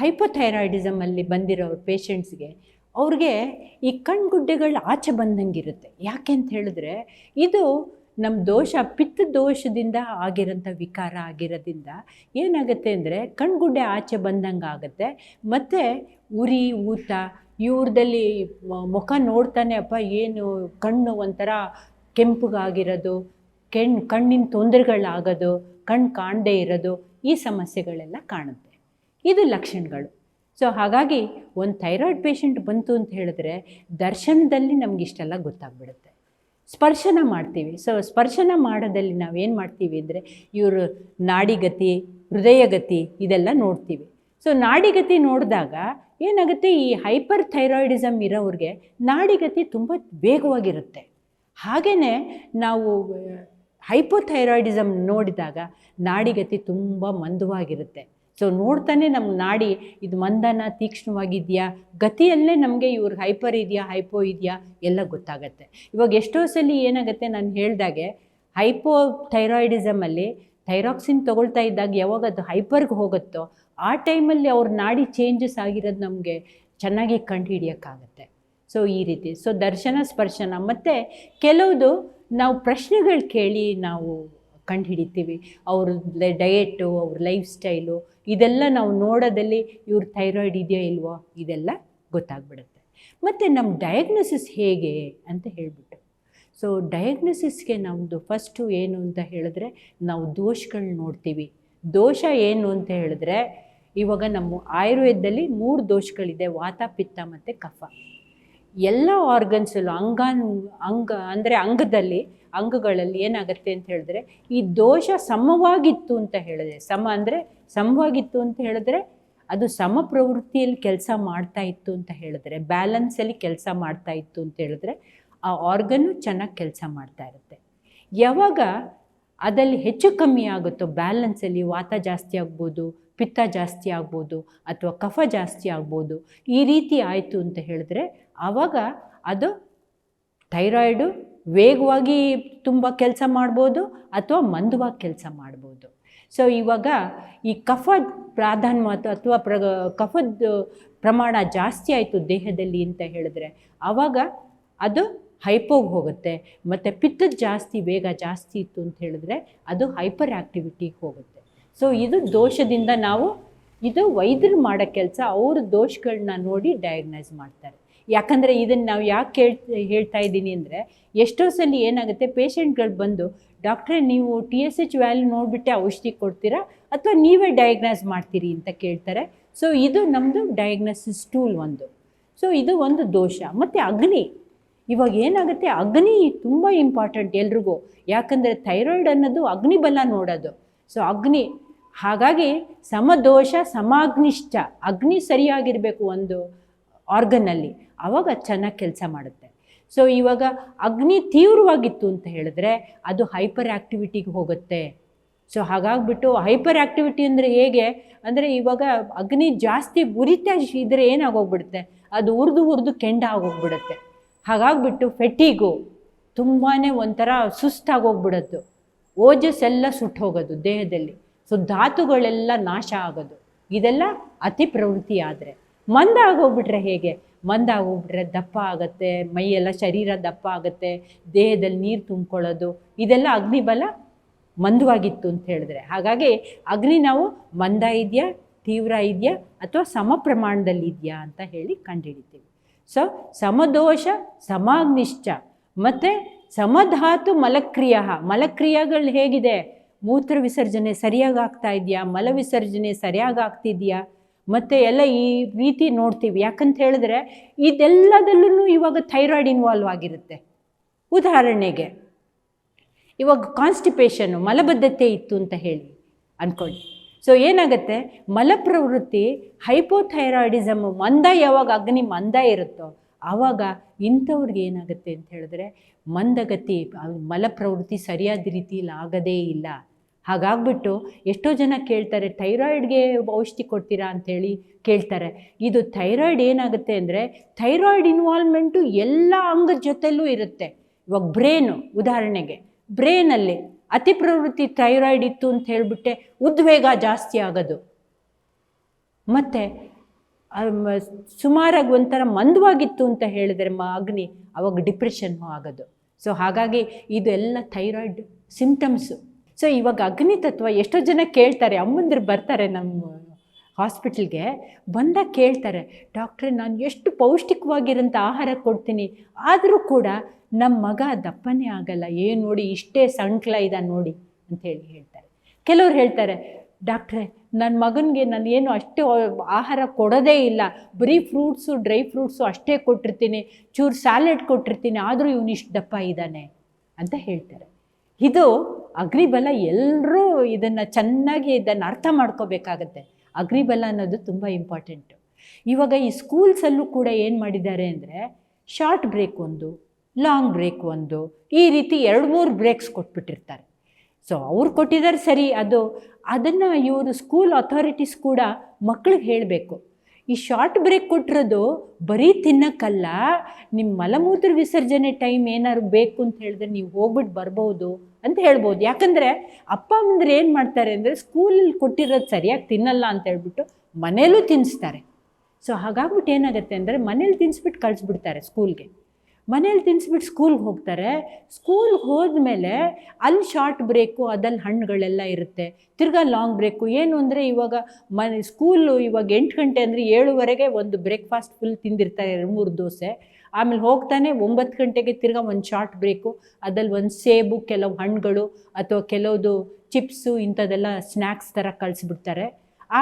ಹೈಪೋಥೈರಾಯ್ಡಿಸಮಲ್ಲಿ ಬಂದಿರೋ ಪೇಷಂಟ್ಸ್ಗೆ ಅವ್ರಿಗೆ ಈ ಕಣ್ಗುಡ್ಡೆಗಳು ಆಚೆ ಬಂದಂಗಿರುತ್ತೆ. ಯಾಕೆ ಅಂತ ಹೇಳಿದ್ರೆ ಇದು ನಮ್ಮ ದೋಷ, ಪಿತ್ತ ದೋಷದಿಂದ ಆಗಿರೋಂಥ ವಿಕಾರ ಆಗಿರೋದ್ರಿಂದ ಏನಾಗುತ್ತೆ ಅಂದರೆ ಕಣ್ಗುಡ್ಡೆ ಆಚೆ ಬಂದಂಗೆ ಆಗುತ್ತೆ. ಮತ್ತು ಉರಿ ಊತ ಇವ್ರದಲ್ಲಿ ಮುಖ ನೋಡ್ತಾನೆ ಅಪ್ಪ ಏನು ಕಣ್ಣು ಒಂಥರ ಕೆಂಪಗಾಗಿರೋದು, ಕಣ್ಣಿನ ತೊಂದರೆಗಳಾಗೋದು, ಕಣ್ಣು ಕಾಣದೇ ಇರೋದು, ಈ ಸಮಸ್ಯೆಗಳೆಲ್ಲ ಕಾಣುತ್ತೆ. ಇದು ಲಕ್ಷಣಗಳು. ಸೊ ಹಾಗಾಗಿ ಒಂದು ಥೈರಾಯ್ಡ್ ಪೇಷಂಟ್ ಬಂತು ಅಂತ ಹೇಳಿದ್ರೆ ದರ್ಶನದಲ್ಲಿ ನಮಗಿಷ್ಟೆಲ್ಲ ಗೊತ್ತಾಗ್ಬಿಡುತ್ತೆ. ಸ್ಪರ್ಶನ ಮಾಡ್ತೀವಿ. ಸೊ ಸ್ಪರ್ಶನ ಮಾಡೋದಲ್ಲಿ ನಾವೇನು ಮಾಡ್ತೀವಿ ಅಂದರೆ ಇವರು ನಾಡಿಗತಿ, ಹೃದಯಗತಿ ಇದೆಲ್ಲ ನೋಡ್ತೀವಿ. ಸೊ ನಾಡಿಗತಿ ನೋಡಿದಾಗ ಏನಾಗುತ್ತೆ, ಈ ಹೈಪರ್ ಥೈರಾಯ್ಡಿಸಮ್ ಇರೋವ್ರಿಗೆ ನಾಡಿಗತಿ ತುಂಬ ವೇಗವಾಗಿರುತ್ತೆ. ಹಾಗೆಯೇ ನಾವು ಹೈಪೋಥೈರಾಯ್ಡಿಸಮ್ ನೋಡಿದಾಗ ನಾಡಿಗತಿ ತುಂಬ ಮಂದವಾಗಿರುತ್ತೆ. ಸೊ ನೋಡ್ತಾನೆ ನಮ್ಮ ನಾಡಿ ಇದು ಮಂದನ ತೀಕ್ಷ್ಣವಾಗಿದೆಯಾ, ಗತಿಯಲ್ಲೇ ನಮಗೆ ಇವ್ರಿಗೆ ಹೈಪರ್ ಇದೆಯಾ ಹೈಪೋ ಇದೆಯಾ ಎಲ್ಲ ಗೊತ್ತಾಗತ್ತೆ. ಇವಾಗ ಎಷ್ಟೋ ಸಲ ಏನಾಗುತ್ತೆ, ನಾನು ಹೇಳ್ದಾಗೆ ಹೈಪೋಥೈರಾಯ್ಡಿಸಮಲ್ಲಿ ಥೈರಾಕ್ಸಿನ್ ತೊಗೊಳ್ತಾ ಇದ್ದಾಗ ಯಾವಾಗ ಅದು ಹೈಪರ್ಗೆ ಹೋಗುತ್ತೋ ಆ ಟೈಮಲ್ಲಿ ಅವ್ರ ನಾಡಿ ಚೇಂಜಸ್ ಆಗಿರೋದು ನಮಗೆ ಚೆನ್ನಾಗಿ ಕಂಡು ಹಿಡಿಯೋಕ್ಕಾಗತ್ತೆ. ಸೊ ಈ ರೀತಿ ದರ್ಶನ ಸ್ಪರ್ಶನ ಮತ್ತು ಕೆಲವುದು ನಾವು ಪ್ರಶ್ನೆಗಳು ಕೇಳಿ ನಾವು ಕಂಡು ಹಿಡಿತೀವಿ. ಅವ್ರ ಡಯೆಟ್ಟು, ಅವ್ರ ಲೈಫ್ ಸ್ಟೈಲು ಇದೆಲ್ಲ ನಾವು ನೋಡೋದಲ್ಲಿ ಇವ್ರ ಥೈರಾಯ್ಡ್ ಇದೆಯೋ ಇಲ್ವೋ ಇದೆಲ್ಲ ಗೊತ್ತಾಗ್ಬಿಡುತ್ತೆ. ಮತ್ತು ನಮ್ಮ ಡಯಾಗ್ನೋಸಿಸ್ ಹೇಗೆ ಅಂತ ಹೇಳಿಬಿಟ್ಟು, ಸೊ ಡಯಾಗ್ನೋಸಿಸ್ಗೆ ನಮ್ಮದು ಫಸ್ಟು ಏನು ಅಂತ ಹೇಳಿದ್ರೆ ನಾವು ದೋಷಗಳನ್ನ ನೋಡ್ತೀವಿ. ದೋಷ ಏನು ಅಂತ ಹೇಳಿದ್ರೆ ಇವಾಗ ನಮ್ಮ ಆಯುರ್ವೇದದಲ್ಲಿ 3 ದೋಷಗಳಿದೆ: ವಾತ, ಪಿತ್ತ ಮತ್ತು ಕಫ. ಎಲ್ಲ ಆರ್ಗನ್ಸಲ್ಲೂ ಅಂದರೆ ಅಂಗಗಳಲ್ಲಿ ಏನಾಗುತ್ತೆ ಅಂತ ಹೇಳಿದ್ರೆ ಈ ದೋಷ ಸಮವಾಗಿತ್ತು ಅಂತ ಹೇಳಿದ್ರೆ, ಸಮವಾಗಿತ್ತು ಅಂತ ಹೇಳಿದ್ರೆ ಅದು ಸಮ ಪ್ರವೃತ್ತಿಯಲ್ಲಿ ಕೆಲಸ ಮಾಡ್ತಾ ಇತ್ತು ಅಂತ ಹೇಳಿದ್ರೆ, ಬ್ಯಾಲೆನ್ಸಲ್ಲಿ ಕೆಲಸ ಮಾಡ್ತಾ ಇತ್ತು ಅಂತ ಹೇಳಿದ್ರೆ ಆ ಆರ್ಗನ್ನು ಚೆನ್ನಾಗಿ ಕೆಲಸ ಮಾಡ್ತಾ ಇರುತ್ತೆ. ಯಾವಾಗ ಅದಲ್ಲಿ ಹೆಚ್ಚು ಕಮ್ಮಿ ಆಗುತ್ತೋ ಬ್ಯಾಲೆನ್ಸಲ್ಲಿ, ವಾತ ಜಾಸ್ತಿ ಆಗ್ಬೋದು, ಪಿತ್ತ ಜಾಸ್ತಿ ಆಗ್ಬೋದು, ಅಥವಾ ಕಫ ಜಾಸ್ತಿ ಆಗ್ಬೋದು, ಈ ರೀತಿ ಆಯಿತು ಅಂತ ಹೇಳಿದ್ರೆ ಆವಾಗ ಅದು ಥೈರಾಯ್ಡು ವೇಗವಾಗಿ ತುಂಬ ಕೆಲಸ ಮಾಡ್ಬೋದು ಅಥವಾ ಮಂದವಾಗಿ ಕೆಲಸ ಮಾಡ್ಬೋದು. ಸೊ ಇವಾಗ ಈ ಕಫದ ಪ್ರಾಧಾನ್ಯ ಅಥವಾ ಕಫದ ಪ್ರಮಾಣ ಜಾಸ್ತಿ ಆಯಿತು ದೇಹದಲ್ಲಿ ಅಂತ ಹೇಳಿದ್ರೆ ಆವಾಗ ಅದು ಹೈಪೋಗೆ ಹೋಗುತ್ತೆ. ಮತ್ತು ಪಿತ್ತದ ವೇಗ ಜಾಸ್ತಿ ಇತ್ತು ಅಂತ ಹೇಳಿದ್ರೆ ಅದು ಹೈಪರ್ ಆ್ಯಕ್ಟಿವಿಟಿಗೆ ಹೋಗುತ್ತೆ. ಸೊ ಇದು ದೋಷದಿಂದ ಇದು ವೈದ್ಯರು ಮಾಡೋ ಕೆಲಸ. ಅವರು ದೋಷಗಳನ್ನ ನೋಡಿ ಡಯಾಗ್ನೈಸ್ ಮಾಡ್ತಾರೆ. ಯಾಕಂದರೆ ಇದನ್ನು ನಾವು ಯಾಕೆ ಹೇಳ್ತಾ ಇದ್ದೀನಿ ಅಂದರೆ ಎಷ್ಟೋ ಸಲ ಏನಾಗುತ್ತೆ, ಪೇಷಂಟ್ಗಳು ಬಂದು ಡಾಕ್ಟ್ರೇ ನೀವು TSH ವ್ಯಾಲ್ಯೂ ನೋಡಿಬಿಟ್ಟೆ ಔಷಧಿ ಕೊಡ್ತೀರಾ ಅಥವಾ ನೀವೇ ಡಯಾಗ್ನೈಸ್ ಮಾಡ್ತೀರಿ ಅಂತ ಕೇಳ್ತಾರೆ. ಸೊ ಇದು ನಮ್ಮದು ಡಯಾಗ್ನೋಸಿಸ್ ಟೂಲ್ ಒಂದು. ಸೊ ಇದು ಒಂದು ದೋಷ. ಮತ್ತು ಅಗ್ನಿ, ಇವಾಗ ಏನಾಗುತ್ತೆ, ಅಗ್ನಿ ತುಂಬ ಇಂಪಾರ್ಟೆಂಟ್ ಎಲ್ರಿಗೂ. ಯಾಕಂದರೆ ಥೈರಾಯ್ಡ್ ಅನ್ನೋದು ಅಗ್ನಿಬಲ ನೋಡೋದು. ಸೊ ಅಗ್ನಿ, ಹಾಗಾಗಿ ಸಮದೋಷ ಸಮಾಗ್ನಿಷ್ಠ, ಅಗ್ನಿ ಸರಿಯಾಗಿರಬೇಕು ಒಂದು ಆರ್ಗನ್ನಲ್ಲಿ, ಆವಾಗ ಚೆನ್ನಾಗಿ ಕೆಲಸ ಮಾಡುತ್ತೆ. ಸೊ ಇವಾಗ ಅಗ್ನಿ ತೀವ್ರವಾಗಿತ್ತು ಅಂತ ಹೇಳಿದ್ರೆ ಅದು ಹೈಪರ್ ಆ್ಯಕ್ಟಿವಿಟಿಗೆ ಹೋಗುತ್ತೆ. ಸೊ ಹಾಗಾಗ್ಬಿಟ್ಟು ಹೈಪರ್ ಆ್ಯಕ್ಟಿವಿಟಿ ಅಂದರೆ ಹೇಗೆ ಅಂದರೆ ಇವಾಗ ಅಗ್ನಿ ಜಾಸ್ತಿ ಉರಿತಾ ಇದ್ದರೆ ಏನಾಗೋಗ್ಬಿಡುತ್ತೆ, ಅದು ಉರಿದು ಕೆಂಡ ಆಗೋಗ್ಬಿಡುತ್ತೆ. ಹಾಗಾಗ್ಬಿಟ್ಟು ಫೆಟ್ಟಿಗು ತುಂಬಾ ಒಂಥರ ಸುಸ್ತಾಗೋಗ್ಬಿಡೋದು, ಓಜಸ್ ಎಲ್ಲ ಸುಟ್ಟು ಹೋಗೋದು ದೇಹದಲ್ಲಿ. ಸೊ ಧಾತುಗಳೆಲ್ಲ ನಾಶ ಆಗೋದು, ಇದೆಲ್ಲ ಅತಿ ಪ್ರವೃತ್ತಿ ಆದರೆ. ಮಂದ ಆಗೋಗ್ಬಿಟ್ರೆ ಹೇಗೆ, ಮಂದ ಆಗೋಗ್ಬಿಟ್ರೆ ದಪ್ಪ ಆಗುತ್ತೆ, ಮೈಯೆಲ್ಲ ಶರೀರ ದಪ್ಪ ಆಗುತ್ತೆ, ದೇಹದಲ್ಲಿ ನೀರು ತುಂಬ್ಕೊಳ್ಳೋದು, ಇದೆಲ್ಲ ಅಗ್ನಿಬಲ ಮಂದವಾಗಿತ್ತು ಅಂತ ಹೇಳಿದ್ರೆ. ಹಾಗಾಗಿ ಅಗ್ನಿ ನಾವು ಮಂದ ಇದೆಯಾ, ತೀವ್ರ ಇದೆಯಾ ಅಥವಾ ಸಮ ಪ್ರಮಾಣದಲ್ಲಿ ಇದೆಯಾ ಅಂತ ಹೇಳಿ ಕಂಡುಹಿಡಿತೀವಿ. ಸೊ ಸಮದೋಷ ಸಮಾಗ್ನಿಷ್ಠ ಮತ್ತು ಸಮಧಾತು ಮಲಕ್ರಿಯೆಗಳು ಹೇಗಿದೆ, ಮೂತ್ರ ವಿಸರ್ಜನೆ ಸರಿಯಾಗಿ ಆಗ್ತಾ ಇದೆಯಾ, ಮಲ ವಿಸರ್ಜನೆ ಸರಿಯಾಗಿ ಆಗ್ತಿದೆಯಾ, ಮತ್ತು ಎಲ್ಲ ಈ ರೀತಿ ನೋಡ್ತೀವಿ. ಯಾಕಂತ ಹೇಳಿದ್ರೆ ಇದೆಲ್ಲದಲ್ಲೂ ಇವಾಗ ಥೈರಾಯ್ಡ್ ಇನ್ವಾಲ್ವ್ ಆಗಿರುತ್ತೆ. ಉದಾಹರಣೆಗೆ ಇವಾಗ ಕಾನ್ಸ್ಟಿಪೇಷನ್ನು, ಮಲಬದ್ಧತೆ ಇತ್ತು ಅಂತ ಹೇಳಿ ಅಂದ್ಕೊಳ್ಳಿ. ಸೊ ಏನಾಗುತ್ತೆ, ಮಲಪ್ರವೃತ್ತಿ ಹೈಪೋಥೈರಾಯ್ಡಿಸಮ್ ಯಾವಾಗ ಅಗ್ನಿ ಮಂದ ಇರುತ್ತೋ ಆವಾಗ ಇಂಥವ್ರಿಗೆ ಏನಾಗುತ್ತೆ ಅಂತ ಹೇಳಿದ್ರೆ ಮಂದಗತಿ, ಮಲಪ್ರವೃತ್ತಿ ಸರಿಯಾದ ರೀತಿಯಲ್ಲಿ ಆಗೋದೇ ಇಲ್ಲ. ಹಾಗಾಗ್ಬಿಟ್ಟು ಎಷ್ಟೋ ಜನ ಕೇಳ್ತಾರೆ, ಥೈರಾಯ್ಡ್ಗೆ ಔಷಧಿ ಕೊಡ್ತೀರಾ ಅಂಥೇಳಿ ಕೇಳ್ತಾರೆ. ಇದು ಥೈರಾಯ್ಡ್ ಏನಾಗುತ್ತೆ ಅಂದರೆ ಥೈರಾಯ್ಡ್ ಇನ್ವಾಲ್ವ್ಮೆಂಟು ಎಲ್ಲ ಅಂಗದ ಜೊತೆಲೂ ಇರುತ್ತೆ. ಇವಾಗ ಬ್ರೇನು, ಉದಾಹರಣೆಗೆ ಬ್ರೇನಲ್ಲಿ ಅತಿ ಪ್ರವೃತ್ತಿ ಥೈರಾಯ್ಡ್ ಇತ್ತು ಅಂತ ಹೇಳಿಬಿಟ್ಟೆ ಉದ್ವೇಗ ಜಾಸ್ತಿ ಆಗೋದು, ಮತ್ತು ಸುಮಾರಾಗಿ ಒಂಥರ ಮಂದವಾಗಿತ್ತು ಅಂತ ಹೇಳಿದರೆ ಅಗ್ನಿ, ಅವಾಗ ಡಿಪ್ರೆಷನ್ನು ಆಗೋದು. ಸೊ ಹಾಗಾಗಿ ಇದೆಲ್ಲ ಥೈರಾಯ್ಡ್ ಸಿಂಪ್ಟಮ್ಸು. ಸೊ ಇವಾಗ ಅಗ್ನಿ ತತ್ವ ಎಷ್ಟೋ ಜನ ಕೇಳ್ತಾರೆ, ಅಮ್ಮಂದಿರು ಬರ್ತಾರೆ ನಮ್ಮ ಹಾಸ್ಪಿಟಲ್ಗೆ, ಬಂದಾಗ ಕೇಳ್ತಾರೆ, ಡಾಕ್ಟ್ರೆ ನಾನು ಎಷ್ಟು ಪೌಷ್ಟಿಕವಾಗಿರೋಂಥ ಆಹಾರ ಕೊಡ್ತೀನಿ, ಆದರೂ ಕೂಡ ನಮ್ಮ ಮಗ ದಪ್ಪನೇ ಆಗಲ್ಲ, ಏನು ನೋಡಿ ಇಷ್ಟೇ ಸಂಕ್ಲ ಇದೆ ನೋಡಿ ಅಂಥೇಳಿ ಹೇಳ್ತಾರೆ. ಕೆಲವ್ರು ಹೇಳ್ತಾರೆ, ಡಾಕ್ಟ್ರೆ ನನ್ನ ಮಗನಿಗೆ ನಾನು ಏನು ಅಷ್ಟು ಆಹಾರ ಕೊಡೋದೇ ಇಲ್ಲ, ಬರೀ ಫ್ರೂಟ್ಸು ಡ್ರೈ ಫ್ರೂಟ್ಸು ಅಷ್ಟೇ ಕೊಟ್ಟಿರ್ತೀನಿ, ಚೂರು ಸ್ಯಾಲೆಡ್ ಕೊಟ್ಟಿರ್ತೀನಿ, ಆದರೂ ಇವನು ಇಷ್ಟು ದಪ್ಪ ಇದ್ದಾನೆ ಅಂತ ಹೇಳ್ತಾರೆ. ಇದು ಅಗ್ನಿಬಲ. ಎಲ್ಲರೂ ಇದನ್ನು ಚೆನ್ನಾಗಿ ಇದನ್ನು ಅರ್ಥ ಮಾಡ್ಕೋಬೇಕಾಗತ್ತೆ. ಅಗ್ನಿಬಲ ಅನ್ನೋದು ತುಂಬ ಇಂಪಾರ್ಟೆಂಟು. ಇವಾಗ ಈ ಸ್ಕೂಲ್ಸಲ್ಲೂ ಕೂಡ ಏನು ಮಾಡಿದ್ದಾರೆ ಅಂದರೆ, ಶಾರ್ಟ್ ಬ್ರೇಕ್ ಒಂದು, ಲಾಂಗ್ ಬ್ರೇಕ್ ಒಂದು, ಈ ರೀತಿ 2-3 ಬ್ರೇಕ್ಸ್ ಕೊಟ್ಬಿಟ್ಟಿರ್ತಾರೆ. ಸೊ ಅವ್ರು ಕೊಟ್ಟಿದ್ದಾರೆ ಸರಿ, ಅದನ್ನು ಇವರು ಸ್ಕೂಲ್ ಅಥಾರಿಟೀಸ್ ಕೂಡ ಮಕ್ಳಿಗೆ ಹೇಳಬೇಕು. ಈ ಶಾರ್ಟ್ ಬ್ರೇಕ್ ಕೊಟ್ಟಿರೋದು ಬರೀ ತಿನ್ನಕ್ಕಲ್ಲ, ನಿಮ್ಮ ಮಲಮೂತ್ರ ವಿಸರ್ಜನೆ ಟೈಮ್ ಏನಾದ್ರು ಬೇಕು ಅಂತ ಹೇಳಿದ್ರೆ ನೀವು ಹೋಗ್ಬಿಟ್ಟು ಬರ್ಬೋದು ಅಂತ ಹೇಳ್ಬೋದು. ಯಾಕಂದರೆ ಅಪ್ಪ ಅಮ್ಮಂದ್ರೆ ಏನು ಮಾಡ್ತಾರೆ ಅಂದರೆ, ಸ್ಕೂಲಲ್ಲಿ ಕೊಟ್ಟಿರೋದು ಸರಿಯಾಗಿ ತಿನ್ನಲ್ಲ ಅಂತ ಹೇಳ್ಬಿಟ್ಟು ಮನೇಲೂ ತಿನ್ನಿಸ್ತಾರೆ. ಸೊ ಹಾಗಾಗ್ಬಿಟ್ಟು ಏನಾಗುತ್ತೆ ಅಂದರೆ, ಮನೇಲಿ ತಿನ್ನಿಸ್ಬಿಟ್ಟು ಕಳಿಸ್ಬಿಡ್ತಾರೆ ಸ್ಕೂಲ್ಗೆ. ಮನೇಲಿ ತಿನ್ನಿಸ್ಬಿಟ್ಟು ಸ್ಕೂಲ್ಗೆ ಹೋಗ್ತಾರೆ. ಸ್ಕೂಲ್ಗೆ ಹೋದ್ಮೇಲೆ ಅಲ್ಲಿ ಶಾರ್ಟ್ ಬ್ರೇಕು, ಅದಲ್ಲಿ ಹಣ್ಣುಗಳೆಲ್ಲ ಇರುತ್ತೆ. ತಿರ್ಗಾ ಲಾಂಗ್ ಬ್ರೇಕು. ಏನು ಅಂದರೆ, ಇವಾಗ ಸ್ಕೂಲು ಇವಾಗ 8 ಗಂಟೆ ಅಂದರೆ 7:15 ಒಂದು ಬ್ರೇಕ್ಫಾಸ್ಟ್ ಫುಲ್ ತಿಂದಿರ್ತಾರೆ, 2-3 ದೋಸೆ. ಆಮೇಲೆ ಹೋಗ್ತಾನೆ 9 ಗಂಟೆಗೆ ತಿರ್ಗಾ ಒಂದು ಶಾರ್ಟ್ ಬ್ರೇಕು, ಅದಲ್ಲಿ ಒಂದು ಸೇಬು, ಕೆಲವು ಹಣ್ಣುಗಳು ಅಥವಾ ಕೆಲವುದು ಚಿಪ್ಸು ಇಂಥದ್ದೆಲ್ಲ ಸ್ನ್ಯಾಕ್ಸ್ ಥರ ಕಳಿಸ್ಬಿಡ್ತಾರೆ.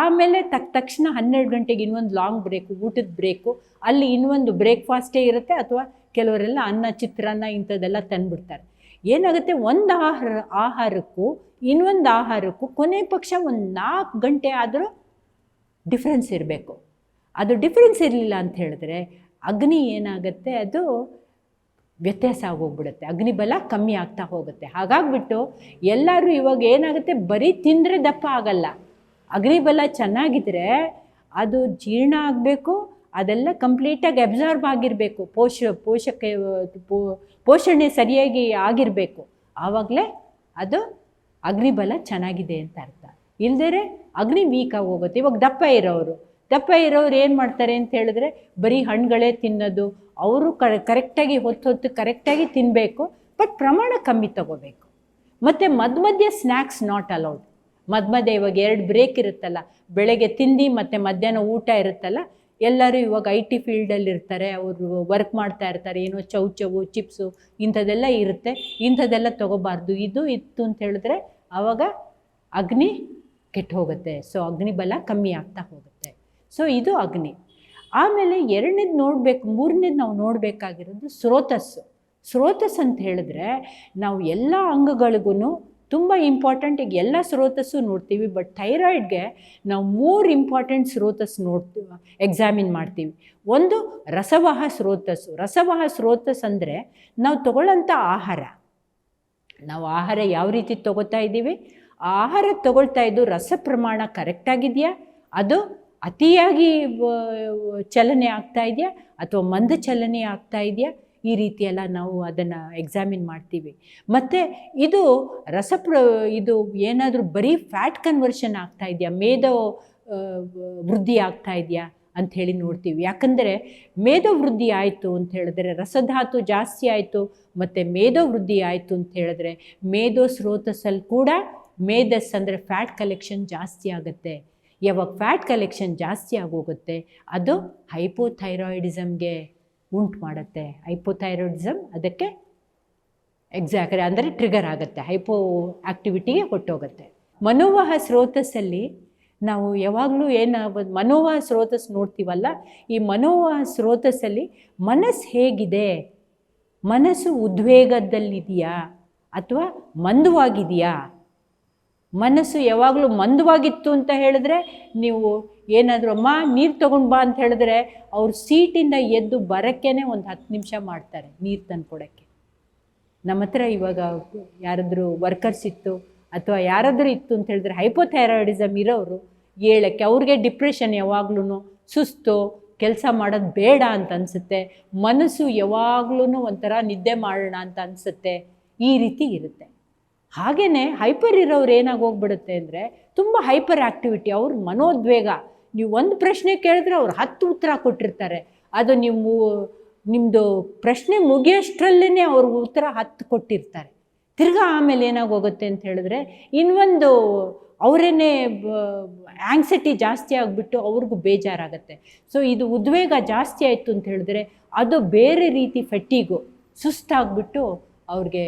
ಆಮೇಲೆ ತಕ್ಷಣ 12 ಗಂಟೆಗೆ ಇನ್ನೊಂದು ಲಾಂಗ್ ಬ್ರೇಕು, ಊಟದ ಬ್ರೇಕು. ಅಲ್ಲಿ ಇನ್ನೊಂದು ಬ್ರೇಕ್ಫಾಸ್ಟೇ ಇರುತ್ತೆ, ಅಥವಾ ಕೆಲವರೆಲ್ಲ ಅನ್ನ, ಚಿತ್ರಾನ್ನ ಇಂಥದ್ದೆಲ್ಲ ತಂದುಬಿಡ್ತಾರೆ. ಏನಾಗುತ್ತೆ, ಒಂದು ಆಹಾರಕ್ಕೂ ಇನ್ನೊಂದು ಆಹಾರಕ್ಕೂ ಕೊನೆ ಪಕ್ಷ ಒಂದು 4 ಗಂಟೆ ಆದರೂ ಡಿಫ್ರೆನ್ಸ್ ಇರಬೇಕು. ಅದು ಡಿಫ್ರೆನ್ಸ್ ಇರಲಿಲ್ಲ ಅಂತ ಹೇಳಿದ್ರೆ ಅಗ್ನಿ ಏನಾಗುತ್ತೆ, ಅದು ವ್ಯತ್ಯಾಸ ಆಗೋಗ್ಬಿಡುತ್ತೆ, ಅಗ್ನಿಬಲ ಕಮ್ಮಿ ಆಗ್ತಾ ಹೋಗುತ್ತೆ. ಹಾಗಾಗ್ಬಿಟ್ಟು ಎಲ್ಲರೂ ಇವಾಗ ಏನಾಗುತ್ತೆ, ಬರೀ ತಿಂದರೆ ದಪ್ಪ ಆಗಲ್ಲ. ಅಗ್ನಿಬಲ ಚೆನ್ನಾಗಿದ್ದರೆ ಅದು ಜೀರ್ಣ ಆಗಬೇಕು, ಅದೆಲ್ಲ ಕಂಪ್ಲೀಟಾಗಿ ಅಬ್ಸಾರ್ಬ್ ಆಗಿರಬೇಕು, ಪೋಷಣೆ ಸರಿಯಾಗಿ ಆಗಿರಬೇಕು. ಆವಾಗಲೇ ಅದು ಅಗ್ನಿಬಲ ಚೆನ್ನಾಗಿದೆ ಅಂತ ಅರ್ಥ. ಇಲ್ಲದೇ ಅಗ್ನಿ ವೀಕಾಗಿ ಹೋಗುತ್ತೆ. ಇವಾಗ ದಪ್ಪ ಇರೋರು ಏನು ಮಾಡ್ತಾರೆ ಅಂತ ಹೇಳಿದ್ರೆ, ಬರೀ ಹಣ್ಣುಗಳೇ ತಿನ್ನೋದು. ಅವರು ಕರೆಕ್ಟಾಗಿ ಹೊತ್ತು ಕರೆಕ್ಟಾಗಿ ತಿನ್ನಬೇಕು, ಬಟ್ ಪ್ರಮಾಣ ಕಮ್ಮಿ ತಗೋಬೇಕು. ಮತ್ತು ಮಧ್ಯೆ ಸ್ನ್ಯಾಕ್ಸ್ ನಾಟ್ ಅಲೌಡ್. ಮಧ್ಯೆ ಇವಾಗ 2 ಬ್ರೇಕ್ ಇರುತ್ತಲ್ಲ, ಬೆಳಗ್ಗೆ ತಿಂಡಿ ಮತ್ತು ಮಧ್ಯಾಹ್ನ ಊಟ ಇರುತ್ತಲ್ಲ. ಎಲ್ಲರೂ ಇವಾಗ IT ಫೀಲ್ಡಲ್ಲಿ ಇರ್ತಾರೆ, ಅವರು ವರ್ಕ್ ಮಾಡ್ತಾ ಇರ್ತಾರೆ, ಏನೋ ಚೌಚವು ಚಿಪ್ಸು ಇಂಥದ್ದೆಲ್ಲ ಇರುತ್ತೆ, ಇಂಥದ್ದೆಲ್ಲ ತೊಗೋಬಾರ್ದು. ಇದು ಇತ್ತು ಅಂತ ಹೇಳಿದ್ರೆ ಆವಾಗ ಅಗ್ನಿ ಕೆಟ್ಟು ಹೋಗುತ್ತೆ. ಸೊ ಅಗ್ನಿಬಲ ಕಮ್ಮಿ ಆಗ್ತಾ ಹೋಗುತ್ತೆ. ಸೊ ಇದು ಅಗ್ನಿ. ಆಮೇಲೆ 2ನೇದು ನೋಡಬೇಕು, 3ನೇದು ನಾವು ನೋಡಬೇಕಾಗಿರೋದು ಸ್ರೋತಸ್ ಅಂತ ಹೇಳಿದ್ರೆ, ನಾವು ಎಲ್ಲ ಅಂಗಗಳಿಗೂ ತುಂಬ ಇಂಪಾರ್ಟೆಂಟ್. ಈಗ ಎಲ್ಲ ಸ್ರೋತಸ್ಸು ನೋಡ್ತೀವಿ, ಬಟ್ ಥೈರಾಯ್ಡ್ಗೆ ನಾವು 3 ಇಂಪಾರ್ಟೆಂಟ್ ಸ್ರೋತಸ್ ಎಕ್ಸಾಮಿನ್ ಮಾಡ್ತೀವಿ. ಒಂದು ರಸವಾಹ ಸ್ರೋತಸ್ ಅಂದರೆ ನಾವು ತಗೊಳ್ಳೋಂಥ ಆಹಾರ, ನಾವು ಆಹಾರ ಯಾವ ರೀತಿ ತಗೋತಾ ಇದ್ದೀವಿ, ಆ ಆಹಾರ ತಗೊಳ್ತಾ ಇದ್ದು ರಸ ಪ್ರಮಾಣ ಕರೆಕ್ಟಾಗಿದೆಯಾ, ಅದು ಅತಿಯಾಗಿ ಚಲನೆ ಆಗ್ತಾ ಇದೆಯಾ ಅಥವಾ ಮಂದ ಚಲನೆ ಆಗ್ತಾ ಇದೆಯಾ, ಈ ರೀತಿಯೆಲ್ಲ ನಾವು ಅದನ್ನು ಎಕ್ಸಾಮಿನ್ ಮಾಡ್ತೀವಿ. ಮತ್ತು ಇದು ಇದು ಏನಾದರೂ ಬರೀ ಫ್ಯಾಟ್ ಕನ್ವರ್ಷನ್ ಆಗ್ತಾ ಇದೆಯಾ, ಮೇದೋ ವೃದ್ಧಿ ಆಗ್ತಾ ಇದೆಯಾ ಅಂಥೇಳಿ ನೋಡ್ತೀವಿ. ಯಾಕಂದರೆ ಮೇದೋ ವೃದ್ಧಿ ಆಯಿತು ಅಂತ ಹೇಳಿದ್ರೆ, ರಸಧಾತು ಜಾಸ್ತಿ ಆಯಿತು ಮತ್ತು ಮೇದೋ ವೃದ್ಧಿ ಆಯಿತು ಅಂತ ಹೇಳಿದ್ರೆ, ಮೇದೋ ಸ್ರೋತಸ್ಸಲ್ಲಿ ಕೂಡ ಮೇದಸ್ ಅಂದರೆ ಫ್ಯಾಟ್ ಕಲೆಕ್ಷನ್ ಜಾಸ್ತಿ ಆಗುತ್ತೆ. ಯಾವಾಗ ಫ್ಯಾಟ್ ಕಲೆಕ್ಷನ್ ಜಾಸ್ತಿ ಆಗೋಗುತ್ತೆ, ಅದು ಹೈಪೋಥೈರಾಯ್ಡಿಸಮ್ಗೆ ಉಂಟು ಮಾಡುತ್ತೆ. ಹೈಪೋಥೈರಾಯ್ಡಿಸಮ್ ಅದಕ್ಕೆ ಎಕ್ಸಾಕ್ಟ್ಲಿ ಅಂದರೆ ಟ್ರಿಗರ್ ಆಗುತ್ತೆ, ಹೈಪೋ ಆಕ್ಟಿವಿಟಿಗೆ ಹೊಟ್ಟೋಗುತ್ತೆ. ಮನೋವಾಹ ಸ್ರೋತಸ್ಸಲ್ಲಿ ನಾವು ಯಾವಾಗಲೂ ಮನೋವಾಹ ಸ್ರೋತಸ್ ನೋಡ್ತೀವಲ್ಲ, ಈ ಮನೋವಾಹ ಸ್ರೋತಸ್ಸಲ್ಲಿ ಮನಸ್ಸು ಹೇಗಿದೆ, ಮನಸ್ಸು ಉದ್ವೇಗದಲ್ಲಿದೆಯಾ ಅಥವಾ ಮಂದವಾಗಿದೆಯಾ. ಮನಸ್ಸು ಯಾವಾಗಲೂ ಮಂದವಾಗಿತ್ತು ಅಂತ ಹೇಳಿದ್ರೆ, ನೀವು ಏನಾದರೂ ಅಮ್ಮ ನೀರು ತೊಗೊಂಡು ಬಾ ಅಂತ ಹೇಳಿದ್ರೆ ಅವ್ರು ಸೀಟಿಂದ ಎದ್ದು ಬರೋಕ್ಕೇ ಒಂದು 10 ನಿಮಿಷ ಮಾಡ್ತಾರೆ ನೀರು ತಂದು ಕೊಡೋಕ್ಕೆ. ನಮ್ಮ ಹತ್ರ ಇವಾಗ ಯಾರಾದರೂ ವರ್ಕರ್ಸ್ ಇತ್ತು ಅಥವಾ ಯಾರಾದರೂ ಇತ್ತು ಅಂತ ಹೇಳಿದ್ರೆ, ಹೈಪೋಥೈರಾಯ್ಡಿಸಮ್ ಇರೋರು ಹೇಳೋಕ್ಕೆ, ಅವ್ರಿಗೆ ಡಿಪ್ರೆಷನ್, ಯಾವಾಗ್ಲೂ ಸುಸ್ತು, ಕೆಲಸ ಮಾಡೋದು ಬೇಡ ಅಂತ ಅನಿಸುತ್ತೆ, ಮನಸ್ಸು ಯಾವಾಗ್ಲೂ ಒಂಥರ ನಿದ್ದೆ ಮಾಡೋಣ ಅಂತ ಅನಿಸುತ್ತೆ, ಈ ರೀತಿ ಇರುತ್ತೆ. ಹಾಗೆಯೇ ಹೈಪರ್ ಇರೋರು ಏನಾಗಿ ಹೋಗ್ಬಿಡುತ್ತೆ ಅಂದರೆ, ತುಂಬ ಹೈಪರ್ ಆ್ಯಕ್ಟಿವಿಟಿ, ಅವ್ರ ಮನೋದ್ವೇಗ ನೀವು ಒಂದು ಪ್ರಶ್ನೆ ಕೇಳಿದ್ರೆ ಅವ್ರು 10 ಉತ್ತರ ಕೊಟ್ಟಿರ್ತಾರೆ. ಅದು ನಿಮ್ಮದು ಪ್ರಶ್ನೆ ಮುಗಿಯೋಷ್ಟರಲ್ಲೇ ಅವ್ರ ಉತ್ತರ 10 ಕೊಟ್ಟಿರ್ತಾರೆ. ತಿರ್ಗಾ ಆಮೇಲೆ ಏನಾಗೋಗುತ್ತೆ ಅಂತ ಹೇಳಿದ್ರೆ ಇನ್ನೊಂದು ಅವರೇನೆ ಆಂಗ್ಸೈಟಿ ಜಾಸ್ತಿ ಆಗಿಬಿಟ್ಟು ಅವ್ರಿಗೂ ಬೇಜಾರಾಗತ್ತೆ. ಸೊ ಇದು ಉದ್ವೇಗ ಜಾಸ್ತಿ ಆಯಿತು ಅಂತ ಹೇಳಿದ್ರೆ ಅದು ಬೇರೆ ರೀತಿ ಫೆಟ್ಟಿಗು ಸುಸ್ತಾಗ್ಬಿಟ್ಟು ಅವ್ರಿಗೆ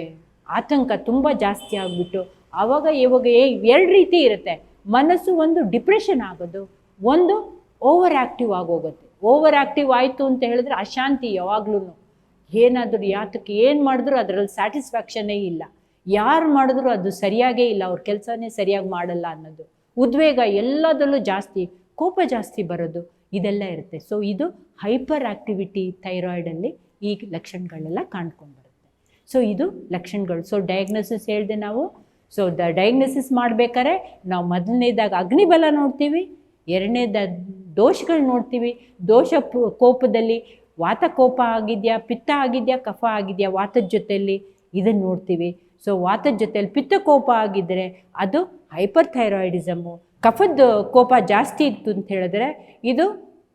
ಆತಂಕ ತುಂಬ ಜಾಸ್ತಿ ಆಗಿಬಿಟ್ಟು ಆವಾಗ ಇವಾಗ 2 ರೀತಿ ಇರುತ್ತೆ. ಮನಸ್ಸು ಒಂದು ಡಿಪ್ರೆಷನ್ ಆಗೋದು, ಒಂದು ಓವರ್ ಆ್ಯಕ್ಟಿವ್ ಆಗೋಗುತ್ತೆ. ಓವರ್ ಆ್ಯಕ್ಟಿವ್ ಆಯಿತು ಅಂತ ಹೇಳಿದ್ರೆ ಅಶಾಂತಿ ಯಾವಾಗ್ಲೂ, ಏನಾದರೂ ಯಾತಕ್ಕೆ ಏನು ಮಾಡಿದ್ರು ಅದರಲ್ಲಿ ಸ್ಯಾಟಿಸ್ಫ್ಯಾಕ್ಷನ್ನೇ ಇಲ್ಲ, ಯಾರು ಮಾಡಿದ್ರು ಅದು ಸರಿಯಾಗೇ ಇಲ್ಲ, ಅವ್ರ ಕೆಲಸನೇ ಸರಿಯಾಗಿ ಮಾಡಲ್ಲ ಅನ್ನೋದು, ಉದ್ವೇಗ ಎಲ್ಲದರಲ್ಲೂ ಜಾಸ್ತಿ, ಕೋಪ ಜಾಸ್ತಿ ಬರೋದು, ಇದೆಲ್ಲ ಇರುತ್ತೆ. ಸೊ ಇದು ಹೈಪರ್ ಆ್ಯಕ್ಟಿವಿಟಿ ಥೈರಾಯ್ಡಲ್ಲಿ ಈ ಲಕ್ಷಣಗಳೆಲ್ಲ ಕಾಣ್ಕೊಂಡು ಬರುತ್ತೆ. ಸೊ ಇದು ಲಕ್ಷಣಗಳು. ಸೊ ಡಯಾಗ್ನೋಸಿಸ್ ಹೇಳಿದೆ ನಾವು. ಸೊ ಡಯಾಗ್ನೋಸಿಸ್ ಮಾಡಬೇಕಾದ್ರೆ ನಾವು ಮೊದಲನೇದಾಗ ಅಗ್ನಿಬಲ ನೋಡ್ತೀವಿ, ಎರಡನೇದ ದೋಷಗಳು ನೋಡ್ತೀವಿ. ದೋಷ ಕೋಪದಲ್ಲಿ ವಾತ ಕೋಪ ಆಗಿದೆಯಾ, ಪಿತ್ತ ಆಗಿದೆಯಾ, ಕಫ ಆಗಿದೆಯಾ ವಾತದ ಜೊತೆಯಲ್ಲಿ, ಇದನ್ನು ನೋಡ್ತೀವಿ. ಸೊ ವಾತದ ಜೊತೆಯಲ್ಲಿ ಪಿತ್ತ ಕೋಪ ಆಗಿದ್ದರೆ ಅದು ಹೈಪರ್ ಥೈರಾಯ್ಡಿಸಮು. ಕಫದ ಕೋಪ ಜಾಸ್ತಿ ಇತ್ತು ಅಂತ ಹೇಳಿದ್ರೆ ಇದು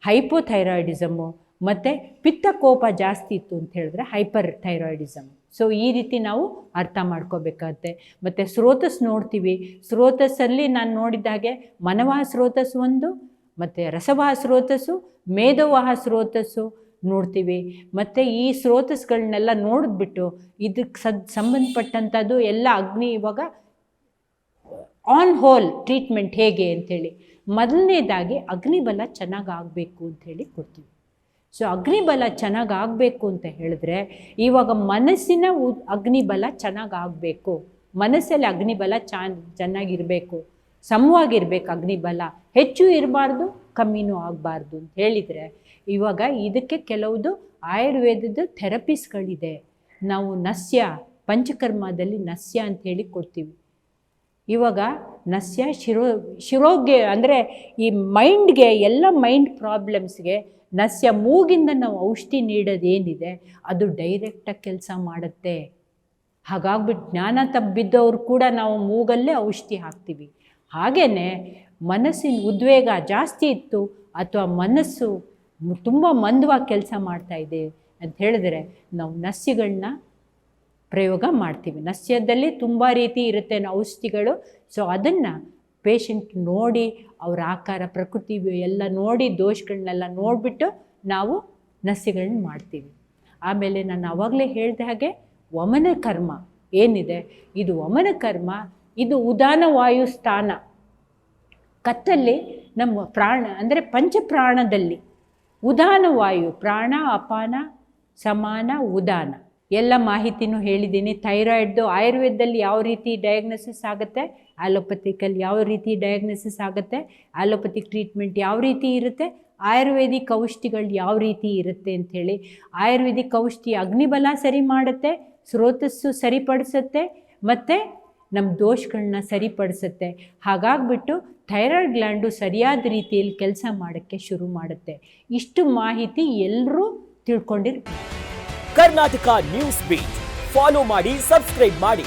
ಹೈಪೋಥೈರಾಯ್ಡಿಸಮು. ಮತ್ತು ಪಿತ್ತ ಕೋಪ ಜಾಸ್ತಿ ಇತ್ತು ಅಂತ ಹೇಳಿದ್ರೆ ಹೈಪರ್ ಥೈರಾಯ್ಡಿಸಮ್. ಸೊ ಈ ರೀತಿ ನಾವು ಅರ್ಥ ಮಾಡ್ಕೋಬೇಕಾಗತ್ತೆ. ಮತ್ತು ಸ್ರೋತಸ್ ನೋಡ್ತೀವಿ. ಸ್ರೋತಸ್ಸಲ್ಲಿ ನಾನು ನೋಡಿದಾಗೆ ಮನವಾಹ ಸ್ರೋತಸ್ ಒಂದು, ಮತ್ತು ರಸವಾಹ ಸ್ರೋತಸ್ಸು, ಮೇಧೋವಾಹ ಸ್ರೋತಸ್ಸು ನೋಡ್ತೀವಿ. ಮತ್ತು ಈ ಸ್ರೋತಸ್ಗಳನ್ನೆಲ್ಲ ನೋಡಿದ್ಬಿಟ್ಟು ಇದಕ್ಕೆ ಸಂಬಂಧಪಟ್ಟಂಥದ್ದು ಎಲ್ಲ ಅಗ್ನಿ ಇವಾಗ ಆನ್ ಹೋಲ್ ಟ್ರೀಟ್ಮೆಂಟ್ ಹೇಗೆ ಅಂಥೇಳಿ ಮೊದಲನೇದಾಗಿ ಅಗ್ನಿಬಲ ಚೆನ್ನಾಗಿ ಆಗಬೇಕು ಅಂಥೇಳಿ ಕೊಡ್ತೀವಿ. ಸೊ ಅಗ್ನಿಬಲ ಚೆನ್ನಾಗಿ ಆಗಬೇಕು ಅಂತ ಹೇಳಿದ್ರೆ ಇವಾಗ ಮನಸ್ಸಿನ ಅಗ್ನಿಬಲ ಚೆನ್ನಾಗಿ ಆಗಬೇಕು. ಮನಸ್ಸಲ್ಲಿ ಅಗ್ನಿಬಲ ಚೆನ್ನಾಗಿರಬೇಕು, ಸಮವಾಗಿರ್ಬೇಕು. ಅಗ್ನಿಬಲ ಹೆಚ್ಚು ಇರಬಾರ್ದು, ಕಮ್ಮಿನೂ ಆಗಬಾರ್ದು ಅಂತ ಹೇಳಿದರೆ ಇವಾಗ ಇದಕ್ಕೆ ಕೆಲವುದು ಆಯುರ್ವೇದದ ಥೆರಪೀಸ್ಗಳಿದೆ. ನಾವು ನಸ್ಯ ಪಂಚಕರ್ಮದಲ್ಲಿ ನಸ್ಯ ಅಂಥೇಳಿ ಕೊಡ್ತೀವಿ. ಇವಾಗ ನಸ್ಯ ಶಿರೋಗೆ ಅಂದರೆ ಈ ಮೈಂಡ್ಗೆ ಎಲ್ಲ ಮೈಂಡ್ ಪ್ರಾಬ್ಲಮ್ಸ್ಗೆ ನಸ್ಯ ಮೂಗಿಂದ ನಾವು ಔಷಧಿ ನೀಡೋದೇನಿದೆ ಅದು ಡೈರೆಕ್ಟಾಗಿ ಕೆಲಸ ಮಾಡುತ್ತೆ. ಹಾಗಾಗ್ಬಿಟ್ಟು ಜ್ಞಾನ ತಪ್ಪಿದ್ದವ್ರು ಕೂಡ ನಾವು ಮೂಗಲ್ಲೇ ಔಷಧಿ ಹಾಕ್ತೀವಿ. ಹಾಗೆಯೇ ಮನಸ್ಸಿನ ಉದ್ವೇಗ ಜಾಸ್ತಿ ಇತ್ತು ಅಥವಾ ಮನಸ್ಸು ತುಂಬ ಮಂದವಾಗಿ ಕೆಲಸ ಮಾಡ್ತಾಯಿದೆ ಅಂತ ಹೇಳಿದ್ರೆ ನಾವು ನಸ್ಯಗಳನ್ನ ಪ್ರಯೋಗ ಮಾಡ್ತೀವಿ. ನಸ್ಯದಲ್ಲಿ ತುಂಬ ರೀತಿ ಇರುತ್ತೆ ಔಷಧಿಗಳು. ಸೊ ಅದನ್ನು ಪೇಷಂಟ್ ನೋಡಿ ಅವ್ರ ಆಕಾರ ಪ್ರಕೃತಿ ಎಲ್ಲ ನೋಡಿ ದೋಷಗಳನ್ನೆಲ್ಲ ನೋಡಿಬಿಟ್ಟು ನಾವು ನಸ್ಯಗಳನ್ನ ಮಾಡ್ತೀವಿ. ಆಮೇಲೆ ನಾನು ಆವಾಗಲೇ ಹೇಳಿದ ಹಾಗೆ ವಮನ ಕರ್ಮ ಏನಿದೆ ಇದು ವಮನ ಕರ್ಮ, ಇದು ಉದಾನ ವಾಯು ಸ್ಥಾನ. ಕತ್ತಲ್ಲಿ ನಮ್ಮ ಪ್ರಾಣ ಅಂದರೆ ಪಂಚಪ್ರಾಣದಲ್ಲಿ ಉದಾನ ವಾಯು, ಪ್ರಾಣ, ಅಪಾನ, ಸಮಾನ, ಉದಾನ ಎಲ್ಲ ಮಾಹಿತಿನೂ ಹೇಳಿದ್ದೀನಿ. ಥೈರಾಯ್ಡ್ದು ಆಯುರ್ವೇದದಲ್ಲಿ ಯಾವ ರೀತಿ ಡಯಾಗ್ನೋಸಿಸ್ ಆಗುತ್ತೆ, ಆಲೋಪತಿಕಲ್ಲಿ ಯಾವ ರೀತಿ ಡಯಾಗ್ನೋಸಿಸ್ ಆಗುತ್ತೆ, ಆಲೋಪತಿಕ್ ಟ್ರೀಟ್ಮೆಂಟ್ ಯಾವ ರೀತಿ ಇರುತ್ತೆ, ಆಯುರ್ವೇದಿಕ್ ಔಷಧಿಗಳು ಯಾವ ರೀತಿ ಇರುತ್ತೆ ಅಂಥೇಳಿ. ಆಯುರ್ವೇದಿಕ್ ಔಷಧಿ ಅಗ್ನಿಬಲ ಸರಿ ಮಾಡುತ್ತೆ, ಸ್ರೋತಸ್ಸು ಸರಿಪಡಿಸುತ್ತೆ, ಮತ್ತು ನಮ್ಮ ದೋಷಗಳನ್ನ ಸರಿಪಡಿಸುತ್ತೆ. ಹಾಗಾಗ್ಬಿಟ್ಟು ಥೈರಾಯ್ಡ್ ಗ್ಲ್ಯಾಂಡು ಸರಿಯಾದ ರೀತಿಯಲ್ಲಿ ಕೆಲಸ ಮಾಡೋಕ್ಕೆ ಶುರು ಮಾಡುತ್ತೆ. ಇಷ್ಟು ಮಾಹಿತಿ ಎಲ್ಲರೂ ತಿಳ್ಕೊಂಡಿರ್ಬೇಕು. ಕರ್ನಾಟಕ ನ್ಯೂಸ್ ಬೀಟ್ ಫಾಲೋ ಮಾಡಿ, ಸಬ್ಸ್ಕ್ರೈಬ್ ಮಾಡಿ.